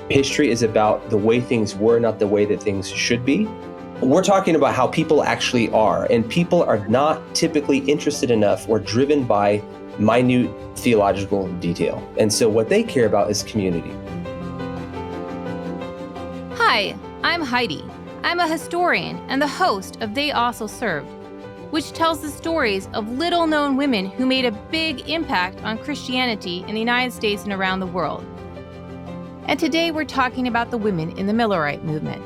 History is about the way things were, not the way that things should be. We're talking about how people actually are, and people are not typically interested enough or driven by minute theological detail. And so what they care about is community. Hi, I'm Heidi. I'm a historian and the host of They Also Served, which tells the stories of little-known women who made a big impact on Christianity in the United States and around the world. And today we're talking about the women in the Millerite Movement.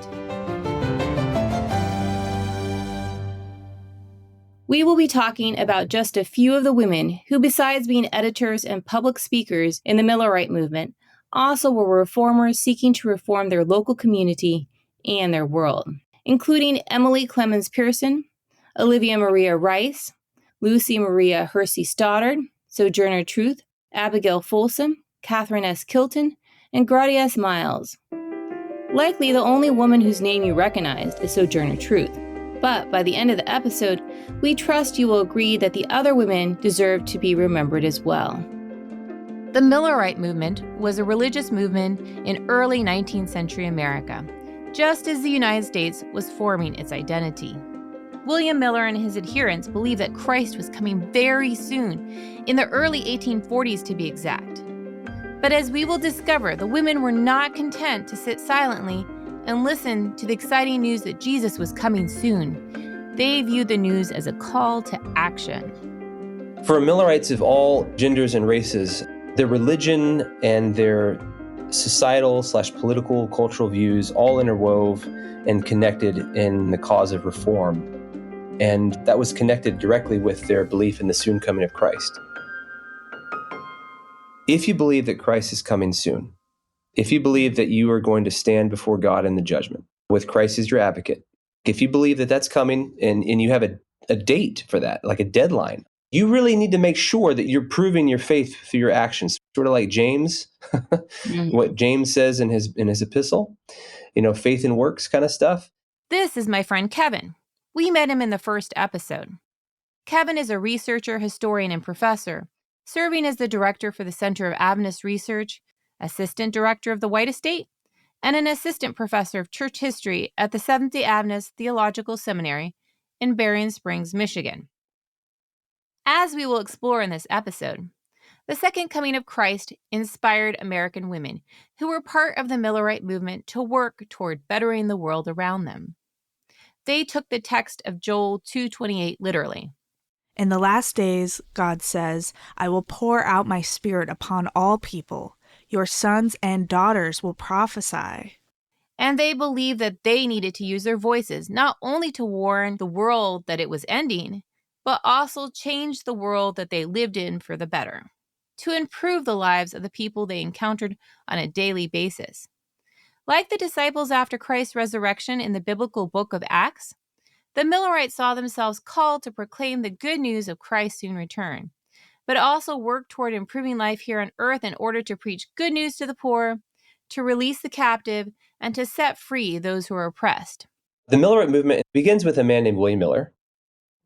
We will be talking about just a few of the women who, besides being editors and public speakers in the Millerite Movement, also were reformers seeking to reform their local community and their world, including Emily Clemens Pearson, Olivia Maria Rice, Lucy Maria Hersy Stoddard, Sojourner Truth, Abigail Folsom, Catherine S. Kilton, and Grady S. Miles. Likely the only woman whose name you recognized is Sojourner Truth, but by the end of the episode, we trust you will agree that the other women deserve to be remembered as well. The Millerite movement was a religious movement in early 19th century America, just as the United States was forming its identity. William Miller and his adherents believed that Christ was coming very soon, in the early 1840s to be exact. But as we will discover, the women were not content to sit silently and listen to the exciting news that Jesus was coming soon. They viewed the news as a call to action. For Millerites of all genders and races, their religion and their societal/political, cultural views all interwove and connected in the cause of reform. And that was connected directly with their belief in the soon coming of Christ. If you believe that Christ is coming soon, if you believe that you are going to stand before God in the judgment with Christ as your advocate, if you believe that that's coming and you have a date for that, like a deadline, you really need to make sure that you're proving your faith through your actions. Sort of like James, what James says in his epistle, faith and works kind of stuff. This is my friend Kevin. We met him in the first episode. Kevin is a researcher, historian, and professor, serving as the director for the Center of Adventist Research, assistant director of the White Estate, and an assistant professor of church history at the Seventh-day Adventist Theological Seminary in Berrien Springs, Michigan. As we will explore in this episode, the Second Coming of Christ inspired American women who were part of the Millerite movement to work toward bettering the world around them. They took the text of Joel 2:28 literally. In the last days, God says, I will pour out my spirit upon all people. Your sons and daughters will prophesy. And they believed that they needed to use their voices not only to warn the world that it was ending, but also change the world that they lived in for the better, to improve the lives of the people they encountered on a daily basis. Like the disciples after Christ's resurrection in the biblical book of Acts, the Millerites saw themselves called to proclaim the good news of Christ's soon return, but also work toward improving life here on earth in order to preach good news to the poor, to release the captive, and to set free those who are oppressed. The Millerite movement begins with a man named William Miller,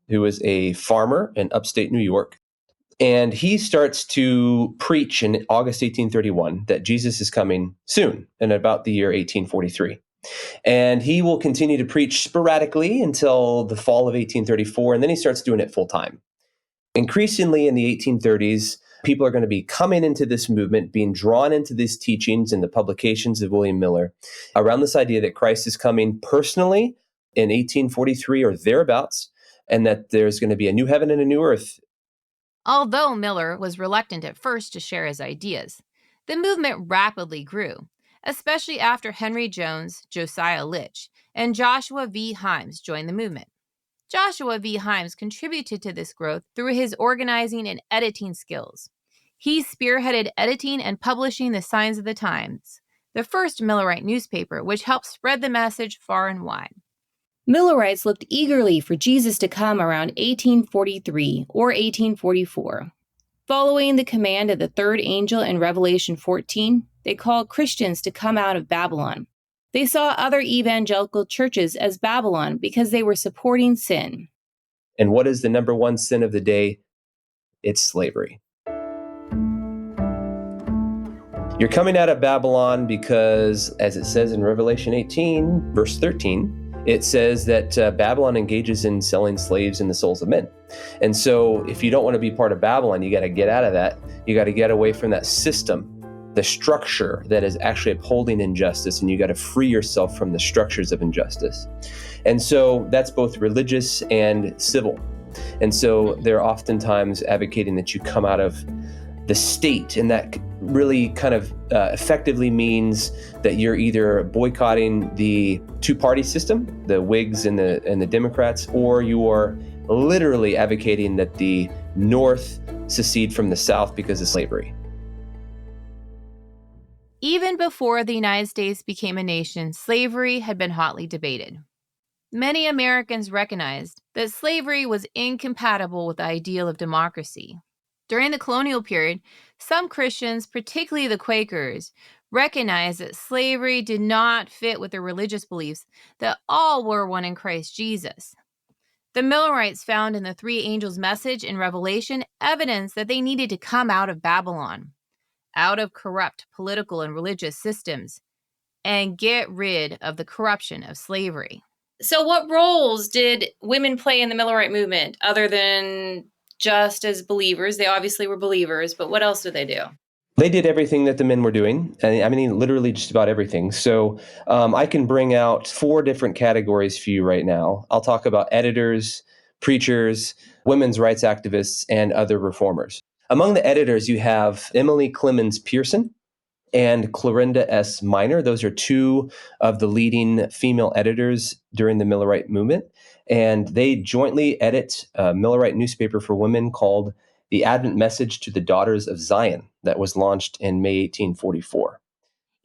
who was a farmer in upstate New York. And he starts to preach in August 1831 that Jesus is coming soon, in about the year 1843. And he will continue to preach sporadically until the fall of 1834, and then he starts doing it full time. Increasingly in the 1830s, people are going to be coming into this movement, being drawn into these teachings and the publications of William Miller around this idea that Christ is coming personally in 1843 or thereabouts, and that there's going to be a new heaven and a new earth. Although Miller was reluctant at first to share his ideas, the movement rapidly grew, especially after Henry Jones, Josiah Litch, and Joshua V. Himes joined the movement. Joshua V. Himes contributed to this growth through his organizing and editing skills. He spearheaded editing and publishing the Signs of the Times, the first Millerite newspaper, which helped spread the message far and wide. Millerites looked eagerly for Jesus to come around 1843 or 1844. Following the command of the third angel in Revelation 14, they called Christians to come out of Babylon. They saw other evangelical churches as Babylon because they were supporting sin. And what is the number one sin of the day? It's slavery. You're coming out of Babylon because, as it says in Revelation 18, verse 13, it says that Babylon engages in selling slaves in the souls of men. And so if you don't want to be part of Babylon, you got to get out of that. You got to get away from that system, the structure that is actually upholding injustice, and you got to free yourself from the structures of injustice. And so that's both religious and civil. And so they're oftentimes advocating that you come out of the state, and that really kind of effectively means that you're either boycotting the two-party system, the Whigs and the Democrats, or you are literally advocating that the North secede from the South because of slavery. Even before the United States became a nation, slavery had been hotly debated. Many Americans recognized that slavery was incompatible with the ideal of democracy. During the colonial period, some Christians, particularly the Quakers, recognized that slavery did not fit with their religious beliefs, that all were one in Christ Jesus. The Millerites found in the three angels' message in Revelation evidence that they needed to come out of Babylon, out of corrupt political and religious systems, and get rid of the corruption of slavery. So what roles did women play in the Millerite movement other than just as believers? They obviously were believers, but what else did they do? They did everything that the men were doing. I mean, literally just about everything. So I can bring out 4 different categories for you right now. I'll talk about editors, preachers, women's rights activists, and other reformers. Among the editors, you have Emily Clemens Pearson and Clorinda S. Minor. Those are 2 of the leading female editors during the Millerite movement. And they jointly edit a Millerite newspaper for women called The Advent Message to the Daughters of Zion that was launched in May 1844.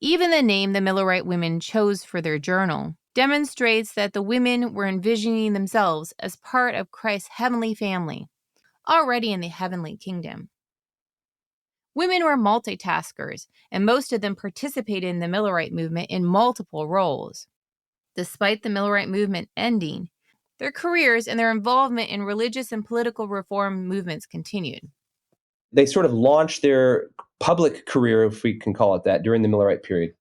Even the name the Millerite women chose for their journal demonstrates that the women were envisioning themselves as part of Christ's heavenly family, already in the heavenly kingdom. Women were multitaskers, and most of them participated in the Millerite movement in multiple roles. Despite the Millerite movement ending, their careers and their involvement in religious and political reform movements continued. They sort of launched their public career, if we can call it that, during the Millerite period.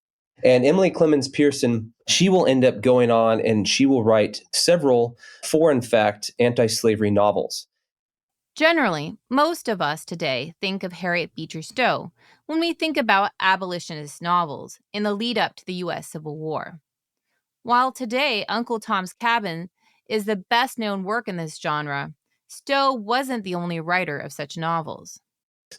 And Emily Clemens Pearson, she will end up going on and she will write several, 4 in fact, anti-slavery novels. Generally, most of us today think of Harriet Beecher Stowe when we think about abolitionist novels in the lead up to the U.S. Civil War. While today Uncle Tom's Cabin is the best-known work in this genre, Stowe wasn't the only writer of such novels.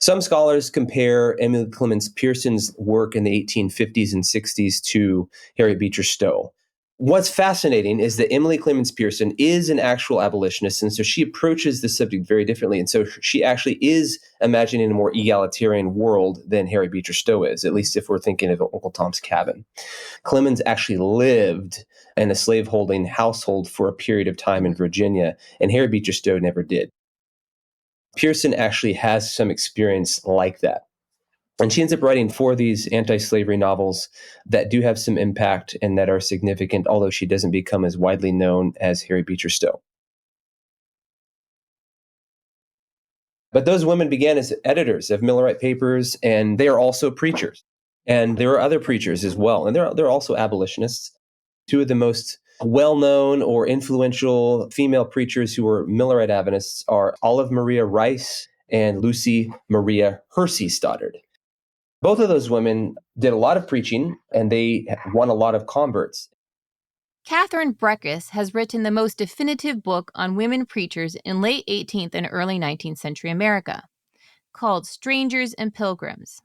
Some scholars compare Emily Clemens Pearson's work in the 1850s and 60s to Harriet Beecher Stowe. What's fascinating is that Emily Clemens Pearson is an actual abolitionist, and so she approaches the subject very differently. And so she actually is imagining a more egalitarian world than Harriet Beecher Stowe is, at least if we're thinking of Uncle Tom's Cabin. Clemens actually lived in a slaveholding household for a period of time in Virginia, and Harriet Beecher Stowe never did. Pearson actually has some experience like that. And she ends up writing 4 of these anti-slavery novels that do have some impact and that are significant, although she doesn't become as widely known as Harriet Beecher Stowe. But those women began as editors of Millerite papers, and they are also preachers. And there are other preachers as well, and they're also abolitionists. 2 of the most well-known or influential female preachers who were Millerite Adventists are Olive Maria Rice and Lucy Maria Hersy Stoddard. Both of those women did a lot of preaching, and they won a lot of converts. Catherine Breckus has written the most definitive book on women preachers in late 18th and early 19th century America, called Strangers and Pilgrims.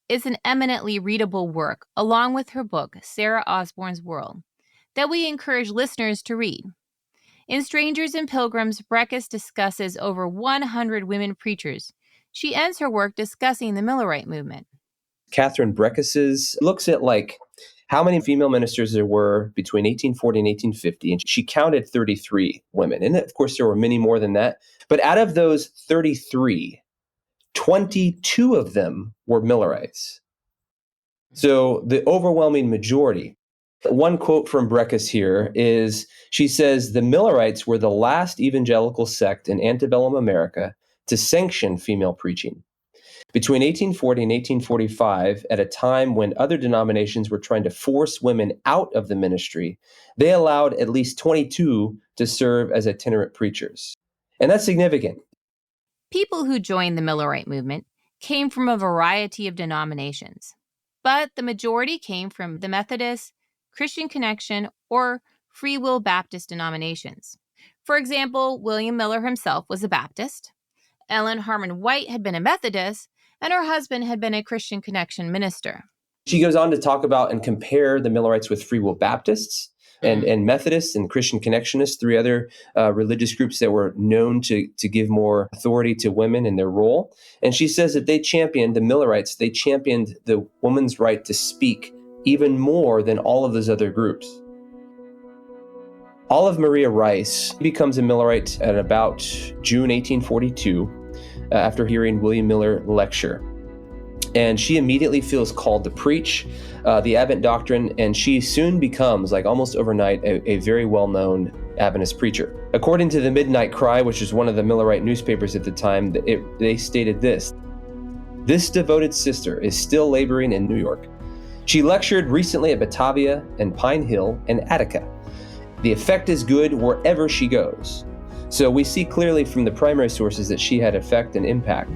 It's an eminently readable work, along with her book, Sarah Osborne's World, that we encourage listeners to read. In Strangers and Pilgrims, Breckus discusses over 100 women preachers. She ends her work discussing the Millerite movement. Catherine Breckus looks at how many female ministers there were between 1840 and 1850, and she counted 33 women. And of course, there were many more than that. But out of those 33, 22 of them were Millerites. So the overwhelming majority. One quote from Breckus here is, she says, "The Millerites were the last evangelical sect in antebellum America to sanction female preaching. Between 1840 and 1845, at a time when other denominations were trying to force women out of the ministry, they allowed at least 22 to serve as itinerant preachers. And that's significant. People who joined the Millerite movement came from a variety of denominations, but the majority came from the Methodist, Christian Connection, or Free Will Baptist denominations. For example, William Miller himself was a Baptist, Ellen Harmon White had been a Methodist, and her husband had been a Christian Connection minister. She goes on to talk about and compare the Millerites with Free Will Baptists and Methodists and Christian Connectionists, three other religious groups that were known to give more authority to women in their role. And she says that the Millerites, they championed the woman's right to speak even more than all of those other groups. Olive Maria Rice becomes a Millerite at about June 1842 after hearing William Miller lecture. And she immediately feels called to preach the Advent doctrine, and she soon becomes, like almost overnight, a very well-known Adventist preacher. According to the Midnight Cry, which is one of the Millerite newspapers at the time, they stated this: "This devoted sister is still laboring in New York. She lectured recently at Batavia and Pine Hill and Attica. The effect is good wherever she goes." So we see clearly from the primary sources that she had effect and impact.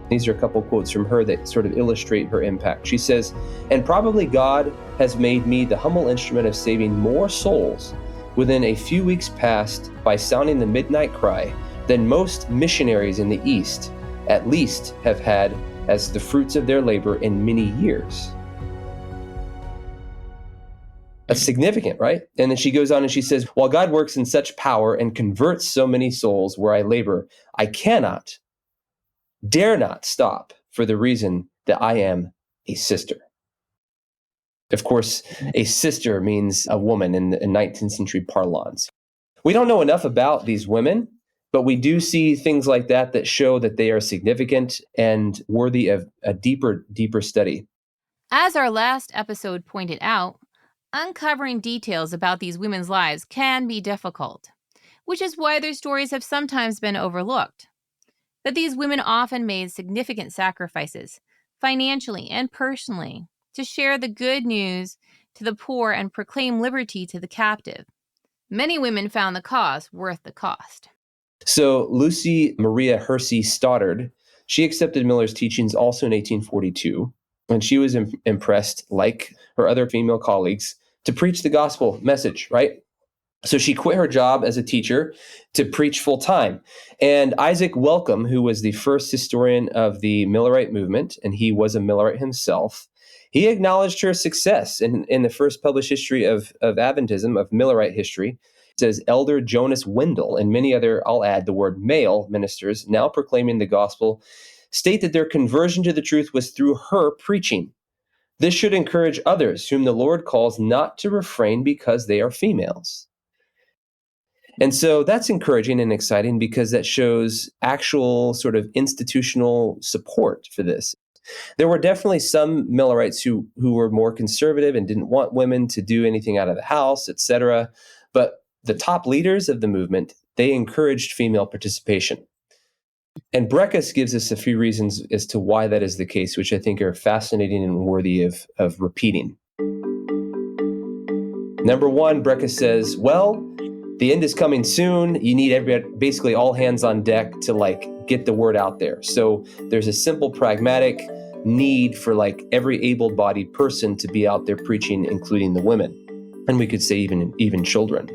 These are a couple quotes from her that sort of illustrate her impact. She says, "And probably God has made me the humble instrument of saving more souls within a few weeks past by sounding the midnight cry than most missionaries in the East at least have had as the fruits of their labor in many years." That's significant, right? And then she goes on and she says, "While God works in such power and converts so many souls where I labor, I cannot, dare not stop for the reason that I am a sister." Of course, a sister means a woman in 19th century parlance. We don't know enough about these women, but we do see things like that show that they are significant and worthy of a deeper study. As our last episode pointed out, uncovering details about these women's lives can be difficult, which is why their stories have sometimes been overlooked. But these women often made significant sacrifices, financially and personally, to share the good news to the poor and proclaim liberty to the captive. Many women found the cause worth the cost. So Lucy Maria Hersy Stoddard, she accepted Miller's teachings also in 1842, and she was impressed, like her other female colleagues, to preach the gospel message, right? So she quit her job as a teacher to preach full time. And Isaac Welcome, who was the first historian of the Millerite movement, and he was a Millerite himself, he acknowledged her success in the first published history of Adventism, of Millerite history. It says, "Elder Jonas Wendell and many other," I'll add the word male ministers, now proclaiming the gospel, state that their conversion to the truth was through her preaching. This should encourage others whom the Lord calls not to refrain because they are females. And so that's encouraging and exciting because that shows actual sort of institutional support for this. There were definitely some Millerites who were more conservative and didn't want women to do anything out of the house, etc. But the top leaders of the movement, they encouraged female participation. And Breckus gives us a few reasons as to why that is the case, which I think are fascinating and worthy of repeating. Number one, Breckus says, well, the end is coming soon. You need basically all hands on deck to get the word out there. So there's a simple pragmatic need for every able-bodied person to be out there preaching, including the women. And we could say even children.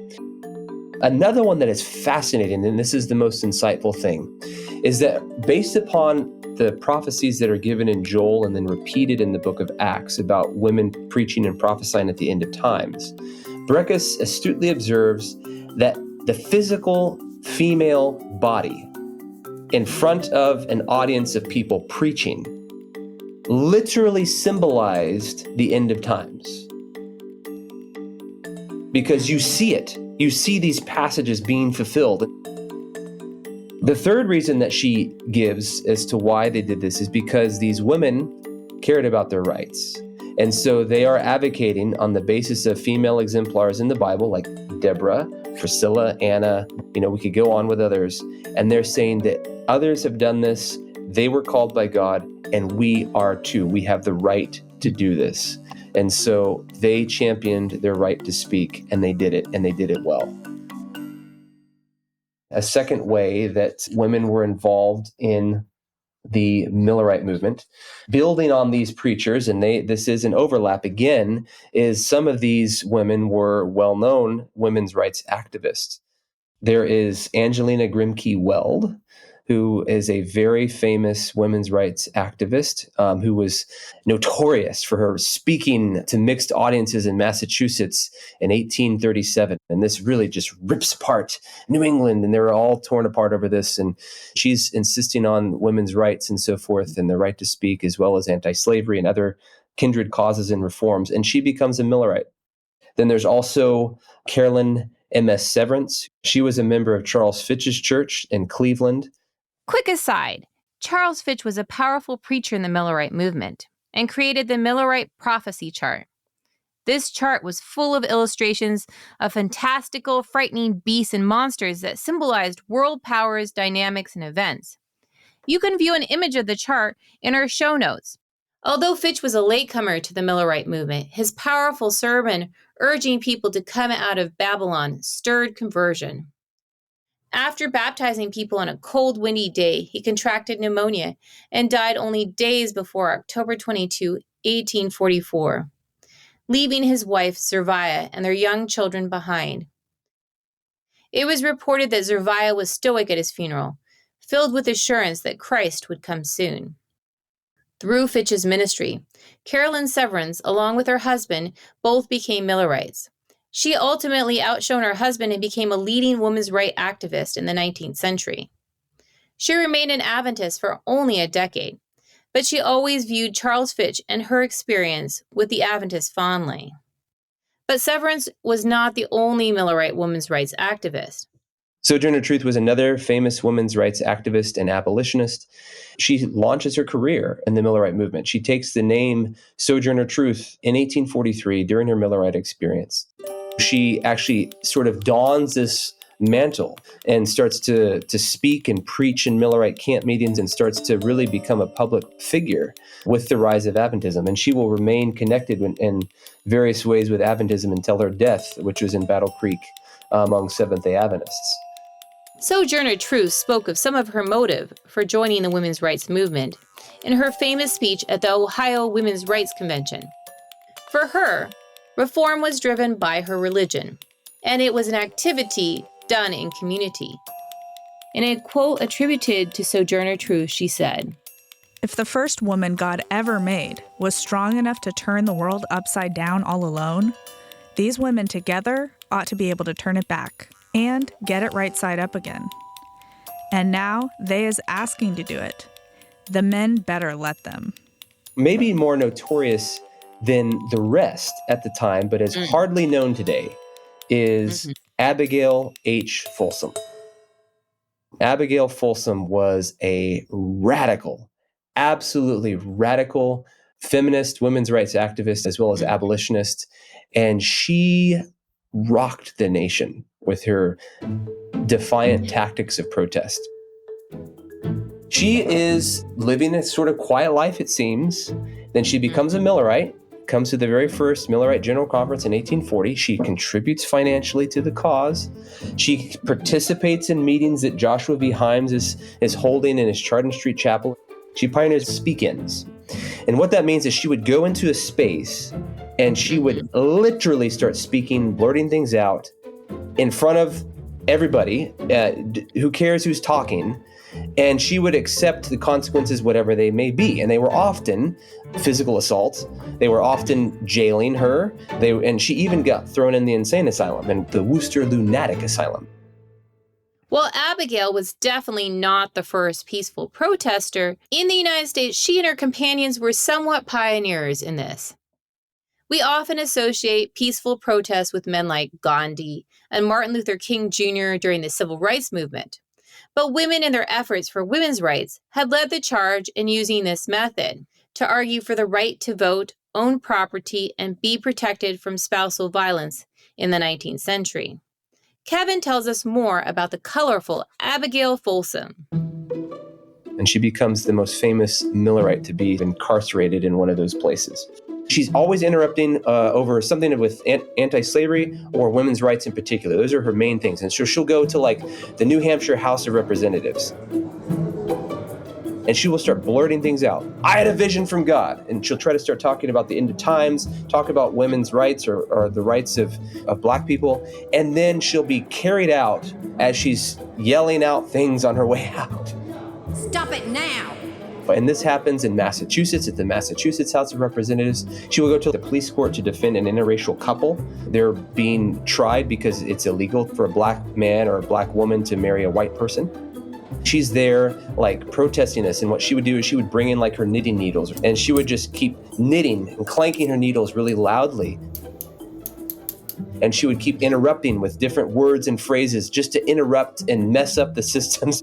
Another one that is fascinating, and this is the most insightful thing, is that based upon the prophecies that are given in Joel and then repeated in the book of Acts about women preaching and prophesying at the end of times, Breckus astutely observes that the physical female body in front of an audience of people preaching literally symbolized the end of times. Because you see it. You see these passages being fulfilled. The third reason that she gives as to why they did this is because these women cared about their rights. And so they are advocating on the basis of female exemplars in the Bible, like Deborah, Priscilla, Anna, we could go on with others. And they're saying that others have done this. they were called by God, and we are too. We have the right to do this. And so they championed their right to speak, and they did it, and they did it well. A second way that women were involved in the Millerite movement, building on these preachers, and this is an overlap again, is some of these women were well-known women's rights activists. There is Angelina Grimke Weld, who is a very famous women's rights activist who was notorious for her speaking to mixed audiences in Massachusetts in 1837. And this really just rips apart New England, and they're all torn apart over this. And she's insisting on women's rights and so forth, and the right to speak, as well as anti-slavery and other kindred causes and reforms. And she becomes a Millerite. Then there's also Carolyn M.S. Severance. She was a member of Charles Fitch's church in Cleveland. Quick aside, Charles Fitch was a powerful preacher in the Millerite movement and created the Millerite Prophesy chart. This chart was full of illustrations of fantastical, frightening beasts and monsters that symbolized world powers, dynamics, and events. You can view an image of the chart in our show notes. Although Fitch was a latecomer to the Millerite movement, his powerful sermon urging people to come out of Babylon stirred conversion. After baptizing people on a cold, windy day, he contracted pneumonia and died only days before October 22, 1844, leaving his wife, Zerviah, and their young children behind. It was reported that Zerviah was stoic at his funeral, filled with assurance that Christ would come soon. Through Fitch's ministry, Carolyn Severance, along with her husband, both became Millerites. She ultimately outshone her husband and became a leading women's rights activist in the 19th century. She remained an Adventist for only a decade, but she always viewed Charles Fitch and her experience with the Adventists fondly. But Severance was not the only Millerite women's rights activist. Sojourner Truth was another famous women's rights activist and abolitionist. She launches her career in the Millerite movement. She takes the name Sojourner Truth in 1843 during her Millerite experience. She actually sort of dons this mantle and starts to speak and preach in Millerite camp meetings and starts to really become a public figure with the rise of Adventism. And she will remain connected in various ways with Adventism until her death, which was in Battle Creek among Seventh-day Adventists. Sojourner Truth spoke of some of her motive for joining the women's rights movement in her famous speech at the Ohio Women's Rights Convention. For her, reform was driven by her religion, and it was an activity done in community. In a quote attributed to Sojourner Truth, she said, "If the first woman God ever made was strong enough to turn the world upside down all alone, these women together ought to be able to turn it back and get it right side up again. And now they is asking to do it. The men better let them." Maybe more notorious than the rest at the time, but is hardly known today, is Abigail H. Folsom. Abigail Folsom was a radical, absolutely radical feminist women's rights activist as well as abolitionist, and she rocked the nation with her defiant tactics of protest. She is living a sort of quiet life, it seems. Then she becomes a Millerite, comes to the very first Millerite General Conference in 1840. She contributes financially to the cause. She participates in meetings that Joshua V. Himes is holding in his Chardon Street Chapel. She pioneers speak-ins. And what that means is she would go into a space and she would literally start speaking, blurting things out in front of everybody. Who cares who's talking? And she would accept the consequences, whatever they may be. And they were often physical assaults. They were often jailing her. And she even got thrown in the insane asylum and the Worcester Lunatic Asylum. While Abigail was definitely not the first peaceful protester, in the United States, she and her companions were somewhat pioneers in this. We often associate peaceful protests with men like Gandhi and Martin Luther King Jr. during the Civil Rights Movement. But women in their efforts for women's rights had led the charge in using this method to argue for the right to vote, own property, and be protected from spousal violence in the 19th century. Kevin tells us more about the colorful Abigail Folsom. and she becomes the most famous Millerite to be incarcerated in one of those places. She's always interrupting over something with anti-slavery or women's rights in particular. Those are her main things. And so she'll go to like the New Hampshire House of Representatives, and she will start blurting things out. I had a vision from God. And she'll try to start talking about the end of times, talk about women's rights or the rights of Black people. And then she'll be carried out as she's yelling out things on her way out. Stop it now! And this happens in Massachusetts, at the Massachusetts House of Representatives. She will go to the police court to defend an interracial couple. They're being tried because it's illegal for a Black man or a Black woman to marry a white person. She's there like protesting this, and what she would do is she would bring in like her knitting needles, and she would just keep knitting and clanking her needles really loudly. And she would keep interrupting with different words and phrases just to interrupt and mess up the systems.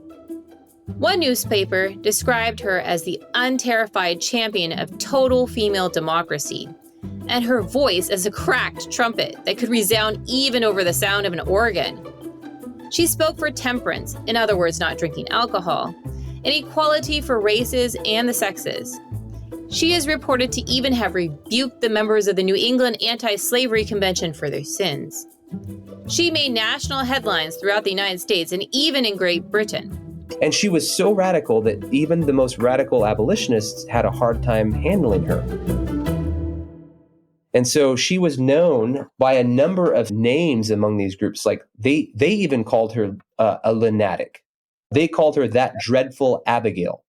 One newspaper described her as the unterrified champion of total female democracy, and her voice as a cracked trumpet that could resound even over the sound of an organ. She spoke for temperance, in other words, not drinking alcohol, and equality for races and the sexes. She is reported to even have rebuked the members of the New England Anti-Slavery Convention for their sins. She made national headlines throughout the United States and even in Great Britain. And she was so radical that even the most radical abolitionists had a hard time handling her. And so she was known by a number of names among these groups. Like they even called her a lunatic. They called her that dreadful Abigail.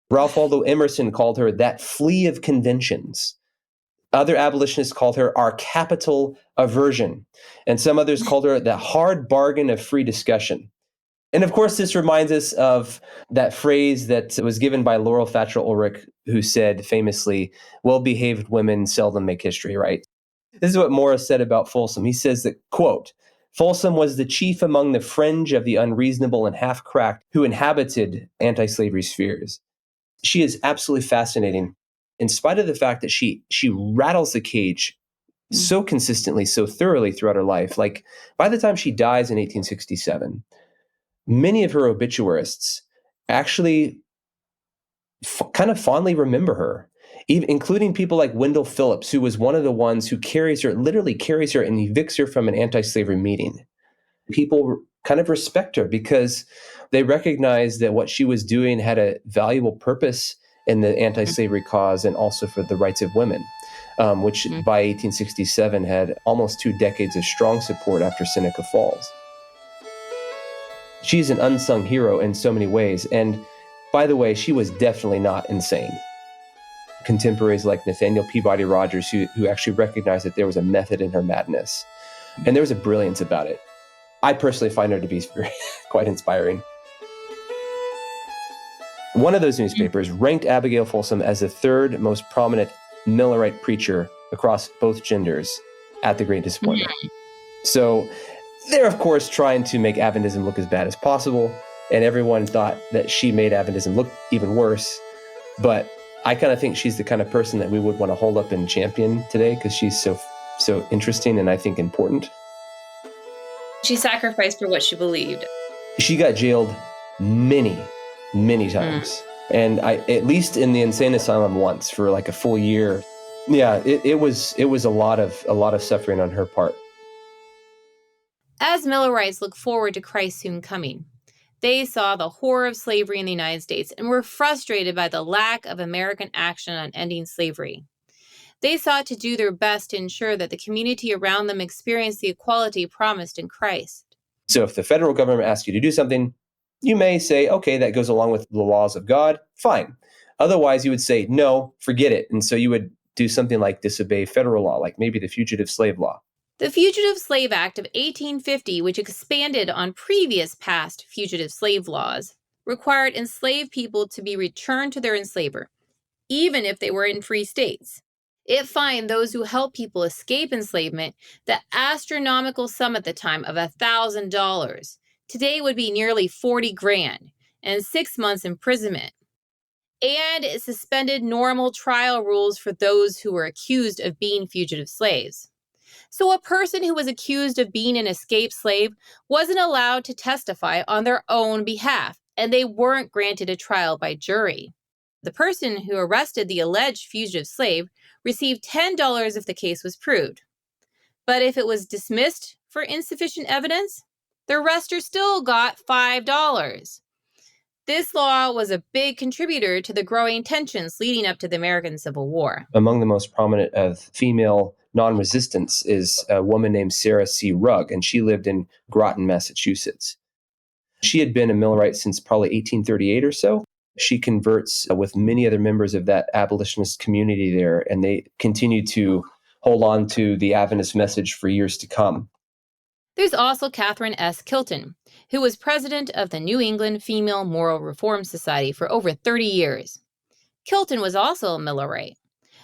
Ralph Waldo Emerson called her that flea of conventions. Other abolitionists called her our capital aversion. And some others called her the hard bargain of free discussion. And of course, this reminds us of that phrase that was given by Laurel Thatcher Ulrich, who said famously, well-behaved women seldom make history, right? This is what Morris said about Folsom. He says that, quote, Folsom was the chief among the fringe of the unreasonable and half-cracked who inhabited anti-slavery spheres. She is absolutely fascinating, in spite of the fact that she rattles the cage so consistently, so thoroughly throughout her life. Like, by the time she dies in 1867, many of her obituarists actually kind of fondly remember her, even including people like Wendell Phillips, who was one of the ones who literally carries her and evicts her from an anti-slavery meeting. People kind of respect her because they recognize that what she was doing had a valuable purpose in the anti-slavery cause and also for the rights of women, which by 1867 had almost 2 decades of strong support after Seneca Falls. She's an unsung hero in so many ways. And by the way, she was definitely not insane. Contemporaries like Nathaniel Peabody Rogers, who actually recognized that there was a method in her madness. And there was a brilliance about it. I personally find her to be quite inspiring. One of those newspapers ranked Abigail Folsom as the 3rd most prominent Millerite preacher across both genders at the Great Disappointment. So they're, of course, trying to make Adventism look as bad as possible, and everyone thought that she made Adventism look even worse. But I kind of think she's the kind of person that we would want to hold up and champion today because she's so interesting and I think important. She sacrificed for what she believed. She got jailed many times. And at least in the insane asylum once for like a full year. Yeah, it was a lot of suffering on her part. As Millerites look forward to Christ's soon coming, they saw the horror of slavery in the United States and were frustrated by the lack of American action on ending slavery. They sought to do their best to ensure that the community around them experienced the equality promised in Christ. So if the federal government asks you to do something, you may say, okay, that goes along with the laws of God, fine. Otherwise, you would say, no, forget it. And so you would do something like disobey federal law, like maybe the Fugitive Slave Law. The Fugitive Slave Act of 1850, which expanded on previous past fugitive slave laws, required enslaved people to be returned to their enslaver, even if they were in free states. It fined those who helped people escape enslavement the astronomical sum at the time of $1,000. Today would be nearly $40,000 and 6 months imprisonment. And it suspended normal trial rules for those who were accused of being fugitive slaves. So a person who was accused of being an escaped slave wasn't allowed to testify on their own behalf, and they weren't granted a trial by jury. The person who arrested the alleged fugitive slave received $10 if the case was proved. But if it was dismissed for insufficient evidence, the arrester still got $5. This law was a big contributor to the growing tensions leading up to the American Civil War. Among the most prominent of female non-resistants is a woman named Sarah C. Rugg, and she lived in Groton, Massachusetts. She had been a Millerite since probably 1838 or so. She converts with many other members of that abolitionist community there, and they continue to hold on to the Adventist message for years to come. There's also Catherine S. Kilton, who was president of the New England Female Moral Reform Society for over 30 years. Kilton was also a Millerite.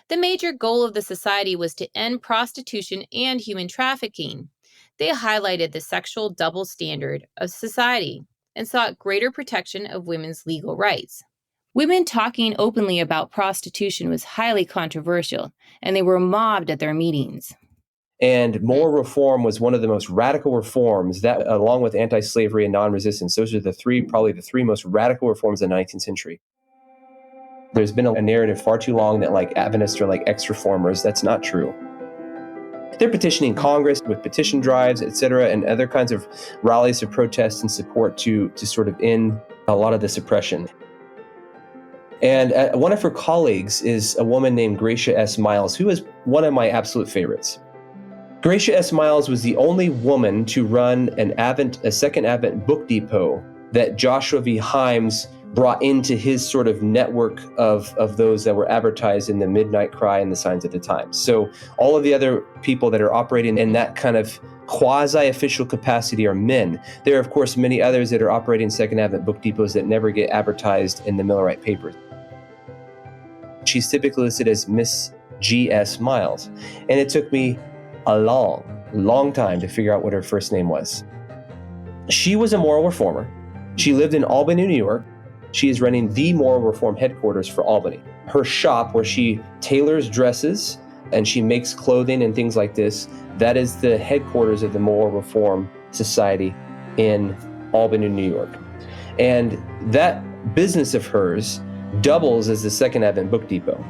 The major goal of the society was to end prostitution and human trafficking. They highlighted the sexual double standard of society and sought greater protection of women's legal rights. Women talking openly about prostitution was highly controversial, and they were mobbed at their meetings. And moral reform was one of the most radical reforms that, along with anti-slavery and non-resistance, those are probably the three most radical reforms of the 19th century. There's been a narrative far too long that Adventists are ex-reformers. That's not true. They're petitioning Congress with petition drives, et cetera, and other kinds of rallies of protest and support to sort of end a lot of this oppression. And one of her colleagues is a woman named Gracia S. Miles, who is one of my absolute favorites. Gracia S. Miles was the only woman to run a Second Advent book depot that Joshua V. Himes brought into his sort of network of those that were advertised in the Midnight Cry and the Signs of the Times. So all of the other people that are operating in that kind of quasi-official capacity are men. There are, of course, many others that are operating Second Advent book depots that never get advertised in the Millerite papers. She's typically listed as Miss G.S. Miles. And it took me a long time to figure out what her first name was. She was a moral reformer. She lived in Albany, New York. She is running the moral reform headquarters for Albany. Her shop, where she tailors dresses and she makes clothing and things like this, that is the headquarters of the Moral Reform Society in Albany, New York. And that business of hers doubles as the Second Advent book depot.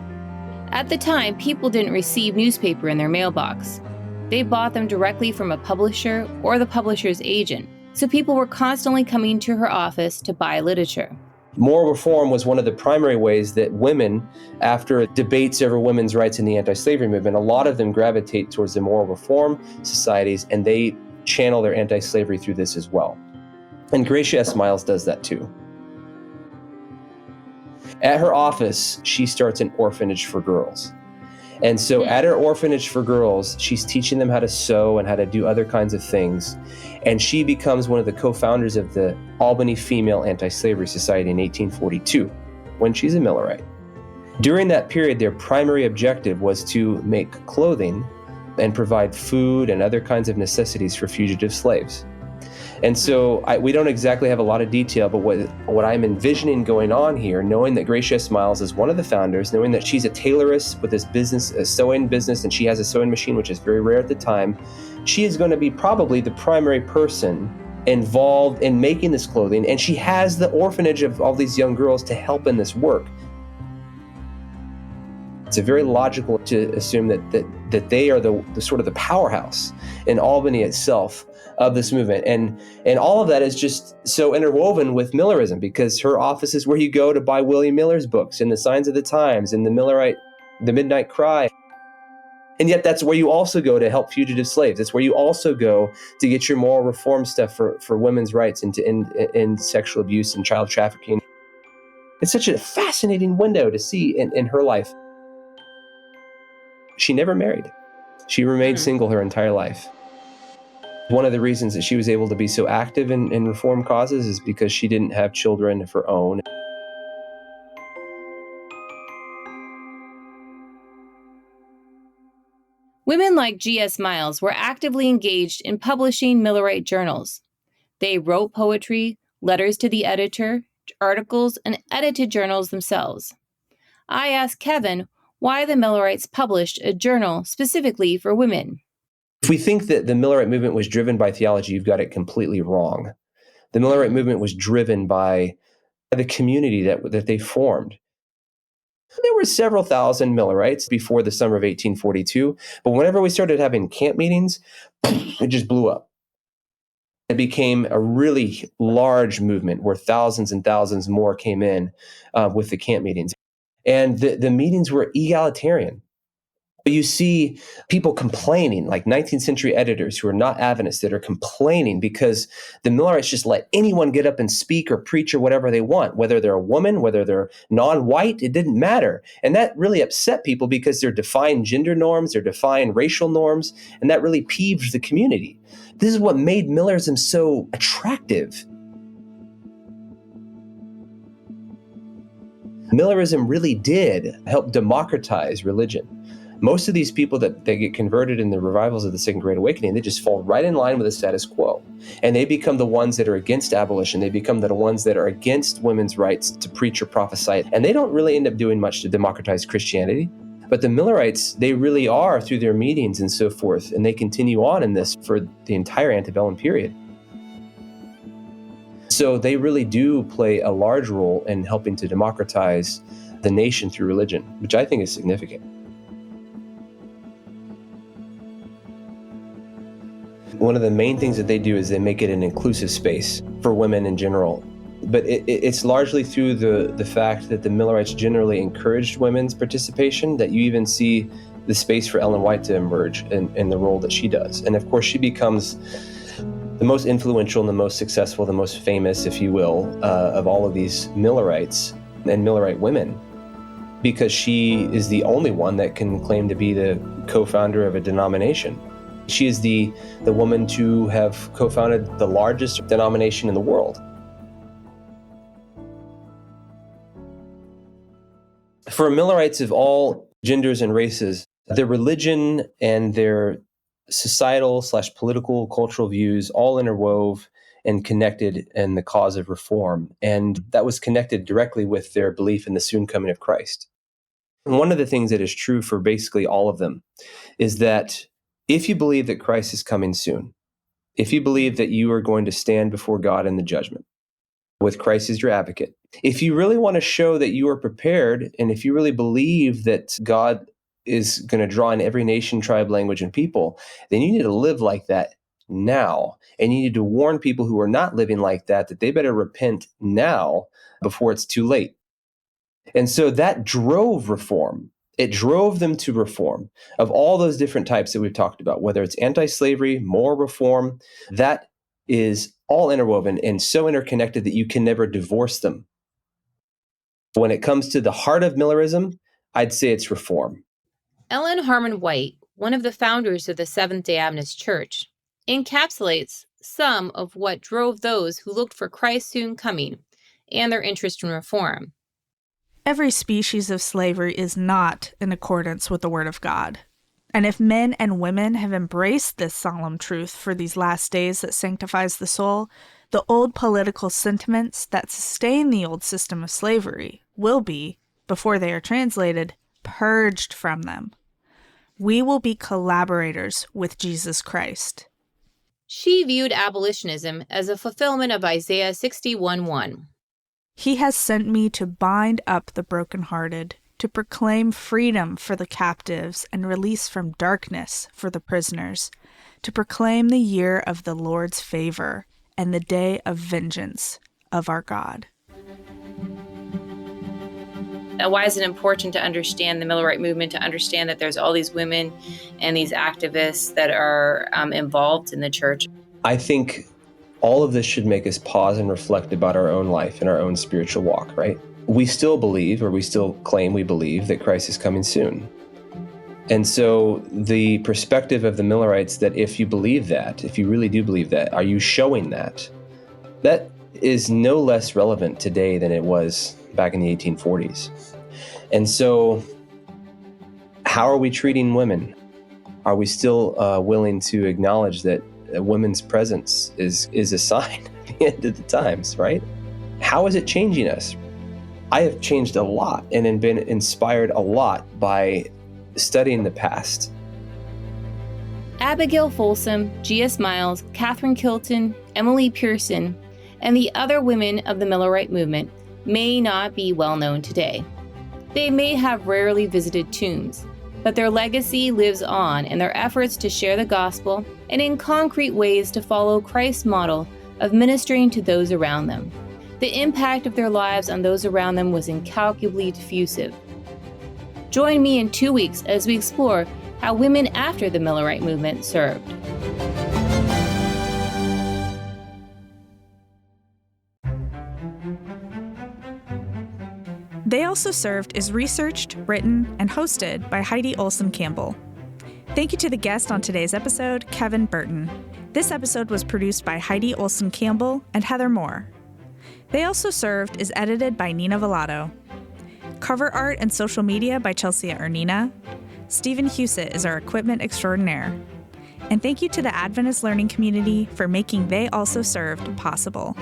At the time, people didn't receive newspaper in their mailbox. They bought them directly from a publisher or the publisher's agent, so people were constantly coming to her office to buy literature. Moral reform was one of the primary ways that women, after debates over women's rights in the anti-slavery movement, a lot of them gravitate towards the moral reform societies, and they channel their anti-slavery through this as well. And Gracia S. Miles does that too. At her office, she starts an orphanage for girls. And so at her orphanage for girls, she's teaching them how to sew and how to do other kinds of things. And she becomes one of the co-founders of the Albany Female Anti-Slavery Society in 1842, when she's a Millerite. During that period, their primary objective was to make clothing and provide food and other kinds of necessities for fugitive slaves. And so we don't exactly have a lot of detail, but what I'm envisioning going on here, knowing that Gracia S. Miles is one of the founders, knowing that she's a tailorist with this business, a sewing business, and she has a sewing machine, which is very rare at the time, she is going to be probably the primary person involved in making this clothing, and she has the orphanage of all these young girls to help in this work. It's very logical to assume that they are the sort of the powerhouse in Albany itself of this movement. And all of that is just so interwoven with Millerism, because her office is where you go to buy William Miller's books and the Signs of the Times and the Midnight Cry. And yet that's where you also go to help fugitive slaves. It's where you also go to get your moral reform stuff for women's rights and to end sexual abuse and child trafficking. It's such a fascinating window to see in her life. She never married. She remained single her entire life. One of the reasons that she was able to be so active in reform causes is because she didn't have children of her own. Women like G.S. Miles were actively engaged in publishing Millerite journals. They wrote poetry, letters to the editor, articles, and edited journals themselves. I asked Kevin why the Millerites published a journal specifically for women. If we think that the Millerite movement was driven by theology, you've got it completely wrong. The Millerite movement was driven by the community that they formed. There were several thousand Millerites before the summer of 1842, but whenever we started having camp meetings, it just blew up. It became a really large movement where thousands and thousands more came in with the camp meetings. And the meetings were egalitarian. You see people complaining, like 19th century editors who are not Adventists that are complaining because the Millerites just let anyone get up and speak or preach or whatever they want, whether they're a woman, whether they're non-white, it didn't matter. And that really upset people because they're defying gender norms, they're defying racial norms, and that really peeved the community. This is what made Millerism so attractive. Millerism really did help democratize religion. Most of these people that they get converted in the revivals of the Second Great Awakening, they just fall right in line with the status quo. And they become the ones that are against abolition. They become the ones that are against women's rights to preach or prophesy. And they don't really end up doing much to democratize Christianity. But the Millerites, they really are through their meetings and so forth. And they continue on in this for the entire antebellum period. So they really do play a large role in helping to democratize the nation through religion, which I think is significant. One of the main things that they do is they make it an inclusive space for women in general. But it's largely through the fact that the Millerites generally encouraged women's participation that you even see the space for Ellen White to emerge in the role that she does. And of course, she becomes the most influential and the most successful, the most famous, if you will, of all of these Millerites and Millerite women, because she is the only one that can claim to be the co-founder of a denomination. She is the woman to have co-founded the largest denomination in the world. For Millerites of all genders and races, their religion and their societal/political, cultural views all interwove and connected in the cause of reform. And that was connected directly with their belief in the soon coming of Christ. And one of the things that is true for basically all of them is that if you believe that Christ is coming soon, if you believe that you are going to stand before God in the judgment with Christ as your advocate, if you really want to show that you are prepared, and if you really believe that God is going to draw in every nation, tribe, language, and people, then you need to live like that now. And you need to warn people who are not living like that they better repent now before it's too late. And so that drove reform. It drove them to reform of all those different types that we've talked about, whether it's anti-slavery, moral reform, that is all interwoven and so interconnected that you can never divorce them. When it comes to the heart of Millerism, I'd say it's reform. Ellen Harmon White, one of the founders of the Seventh-day Adventist Church, encapsulates some of what drove those who looked for Christ's soon coming and their interest in reform. Every species of slavery is not in accordance with the Word of God. And if men and women have embraced this solemn truth for these last days that sanctifies the soul, the old political sentiments that sustain the old system of slavery will be, before they are translated, purged from them. We will be collaborators with Jesus Christ. She viewed abolitionism as a fulfillment of Isaiah 61:1. He has sent me to bind up the brokenhearted, to proclaim freedom for the captives and release from darkness for the prisoners, to proclaim the year of the Lord's favor and the day of vengeance of our God. Why is it important to understand the Millerite movement, to understand that there's all these women and these activists that are involved in the church? I think all of this should make us pause and reflect about our own life and our own spiritual walk, right? We still believe, or we still claim we believe, that Christ is coming soon. And so the perspective of the Millerites that if you believe that, if you really do believe that, are you showing that? That is no less relevant today than it was back in the 1840s. And so how are we treating women? Are we still willing to acknowledge that a women's presence is a sign at the end of the times, right? How is it changing us? I have changed a lot and been inspired a lot by studying the past. Abigail Folsom, G.S. Miles, Catherine Kilton, Emily Pearson, and the other women of the Millerite movement may not be well known today. They may have rarely visited tombs, but their legacy lives on in their efforts to share the gospel and in concrete ways to follow Christ's model of ministering to those around them. The impact of their lives on those around them was incalculably diffusive. Join me in 2 weeks as we explore how women after the Millerite movement served. They Also Served is researched, written, and hosted by Heidi Olson Campbell. Thank you to the guest on today's episode, Kevin Burton. This episode was produced by Heidi Olson Campbell and Heather Moore. They Also Served is edited by Nina Velato. Cover art and social media by Chelsea Ernina. Stephen Husett is our equipment extraordinaire. And thank you to the Adventist Learning Community for making They Also Served possible.